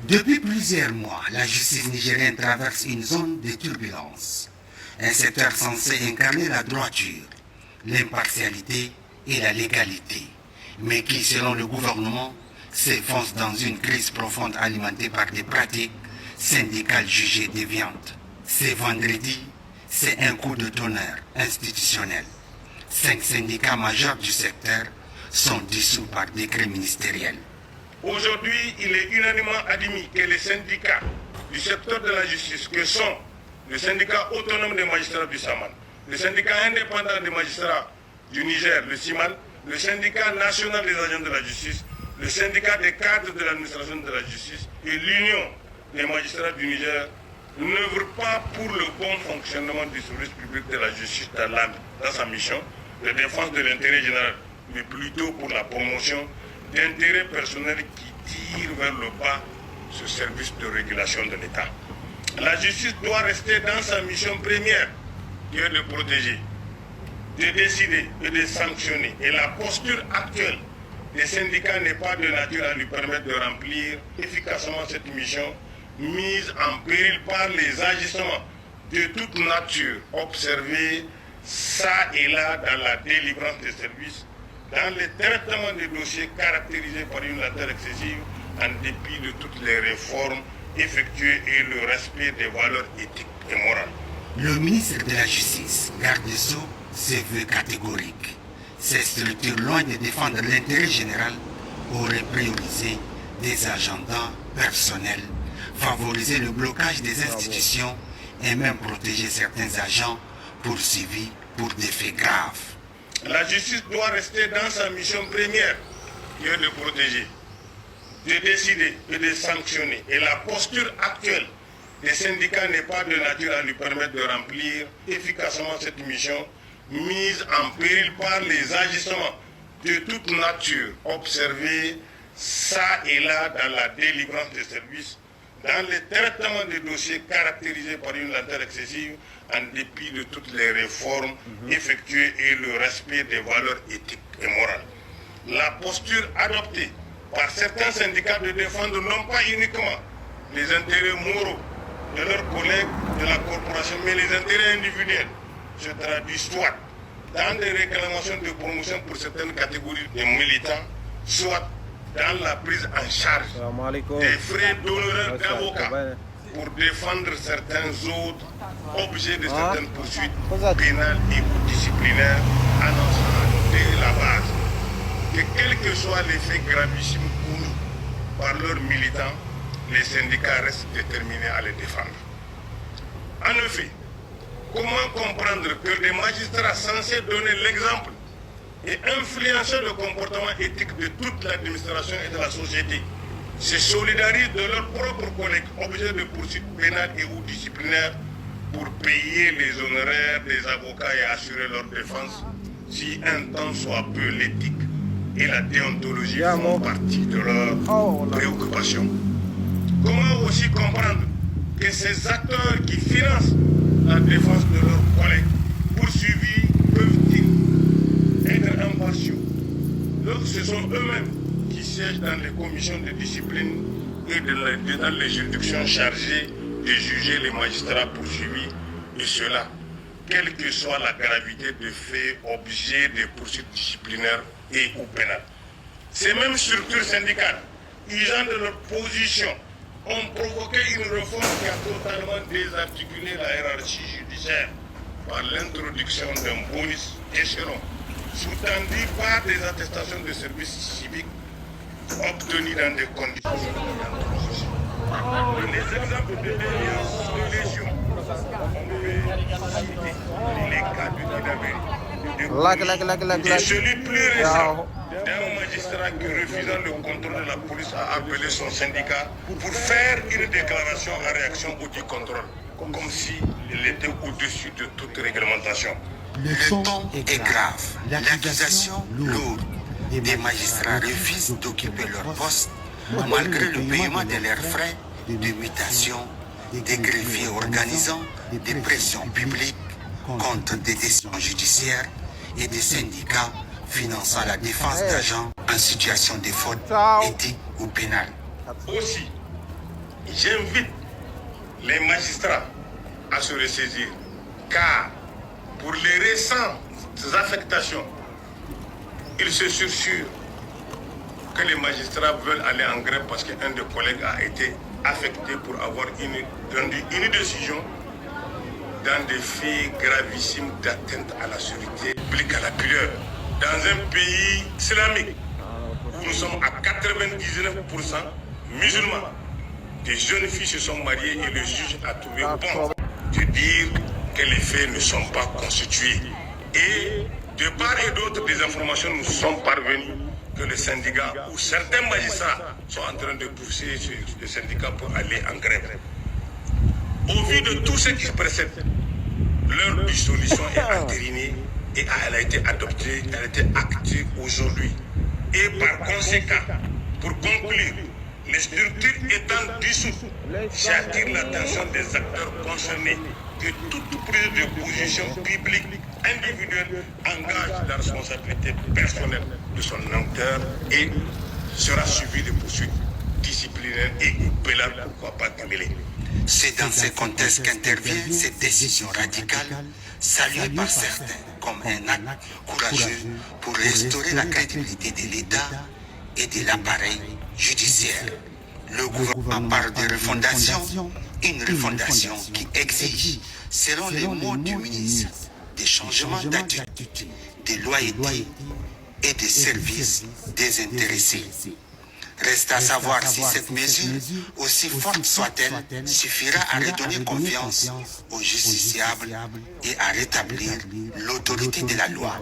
Depuis plusieurs mois, la justice nigérienne traverse une zone de turbulence. Un secteur censé incarner la droiture, l'impartialité et la légalité, mais qui, selon le gouvernement, s'enfonce dans une crise profonde alimentée par des pratiques syndicales jugées déviantes. Ce vendredi, c'est un coup de tonnerre institutionnel. 5 syndicats majeurs du secteur sont dissous par décret ministériel. Aujourd'hui, il est unanimement admis que les syndicats du secteur de la justice, que sont le syndicat autonome des magistrats du SAMAN, le syndicat indépendant des magistrats du Niger, le SIMAN, le syndicat national des agents de la justice, le syndicat des cadres de l'administration de la justice et l'Union des magistrats du Niger n'œuvrent pas pour le bon fonctionnement du service public de la justice dans sa mission de défense de l'intérêt général, mais plutôt pour la promotion d'intérêts personnels qui tirent vers le bas ce service de régulation de l'État. La justice doit rester dans sa mission première, qui est de protéger, de décider et de sanctionner. Et la posture actuelle des syndicats n'est pas de nature à lui permettre de remplir efficacement cette mission, mise en péril par les agissements de toute nature observés ça et là dans la délivrance des services, dans le traitement des dossiers caractérisés par une lenteur excessive, en dépit de toutes les réformes effectuées et le respect des valeurs éthiques et morales. Le ministre de la Justice, garde des Sceaux, se veut catégorique. Ces structures, loin de défendre l'intérêt général, auraient priorisé des agendas personnels, favoriser le blocage des institutions et même protéger certains agents poursuivis pour des faits graves. La justice doit rester dans sa mission première, qui est de protéger, de décider et de sanctionner. Et la posture actuelle des syndicats n'est pas de nature à lui permettre de remplir efficacement cette mission, mise en péril par les agissements de toute nature observés ça et là dans la délivrance des services, dans le traitement des dossiers caractérisés par une lenteur excessive, en dépit de toutes les réformes effectuées et le respect des valeurs éthiques et morales. La posture adoptée par certains syndicats de défendre non pas uniquement les intérêts moraux de leurs collègues de la corporation, mais les intérêts individuels se traduit soit dans des réclamations de promotion pour certaines catégories de militants, soit dans la prise en charge des frais d'honoraires d'avocats pour défendre certains autres objets de certaines poursuites pénales et ou disciplinaires, annonçant dès la base que quels que soient les faits gravissimes commis par leurs militants, les syndicats restent déterminés à les défendre. En effet, comment comprendre que des magistrats censés donner l'exemple et influencer le comportement éthique de toute l'administration et de la société se solidarisent de leurs propres collègues objets de poursuites pénales et ou disciplinaires pour payer les honoraires des avocats et assurer leur défense, si un temps soit peu l'éthique et la déontologie font partie de leurs préoccupations. Comment aussi comprendre que ces acteurs qui financent la défense de leurs collègues poursuivis peuvent-ils être impartiaux lorsque ce sont eux-mêmes qui siègent dans les commissions de discipline et dans les juridictions chargées de juger les magistrats poursuivis, et cela, quelle que soit la gravité des faits objet de poursuites disciplinaires et ou pénales. Ces mêmes structures syndicales, usant de leur position, ont provoqué une réforme qui a totalement désarticulé la hiérarchie judiciaire par l'introduction d'un bonus échelon sous-tendu par des attestations de services civiques obtenues dans des conditions. Les exemples de déviance de légion les cas du Guinabé et celui plus récent d'un magistrat qui, refusant le contrôle de la police, a appelé son syndicat pour faire une déclaration en réaction au dit contrôle, comme s'il était au-dessus de toute réglementation. Le ton est grave, l'accusation lourde. Des magistrats refusent d'occuper leur poste malgré le paiement de leurs frais de mutation, des greffiers organisant des pressions publiques contre des décisions judiciaires et des syndicats finançant la défense d'agents en situation de faute éthique ou pénale. Aussi, J'invite les magistrats à se ressaisir, car pour les récentes affectations, ils se sursurent que les magistrats veulent aller en grève parce qu'un des collègues a été affecté pour avoir rendu une décision dans des faits gravissimes d'atteinte à la sécurité publique, à la pudeur. Dans un pays islamique où nous sommes à 99% musulmans, des jeunes filles se sont mariées et le juge a trouvé bon de dire que les faits ne sont pas constitués. Et de part et d'autre, des informations nous sont parvenues que le syndicat ou certains magistrats sont en train de pousser le syndicat pour aller en grève. Au vu de tout ce qui précède, leur dissolution est entérinée et elle a été adoptée, elle a été actée aujourd'hui. Et par conséquent, pour conclure, les structures étant dissoutes, j'attire l'attention des acteurs concernés que toute prise de position publique individuelle engage la responsabilité personnelle de son acteur et sera suivie de poursuites disciplinaires et pénales, pourquoi pas cumulées. C'est dans ce contexte qu'intervient cette décision radicale, saluée par certains comme un acte courageux pour restaurer la crédibilité de l'État et de l'appareil judiciaire. Le gouvernement parle de refondation, une refondation qui exige, selon les mots du ministre, des changements d'attitude, de loyauté et de services désintéressés. Reste à savoir si cette mesure, aussi forte soit-elle, suffira à redonner confiance aux justiciables et à rétablir l'autorité de la loi.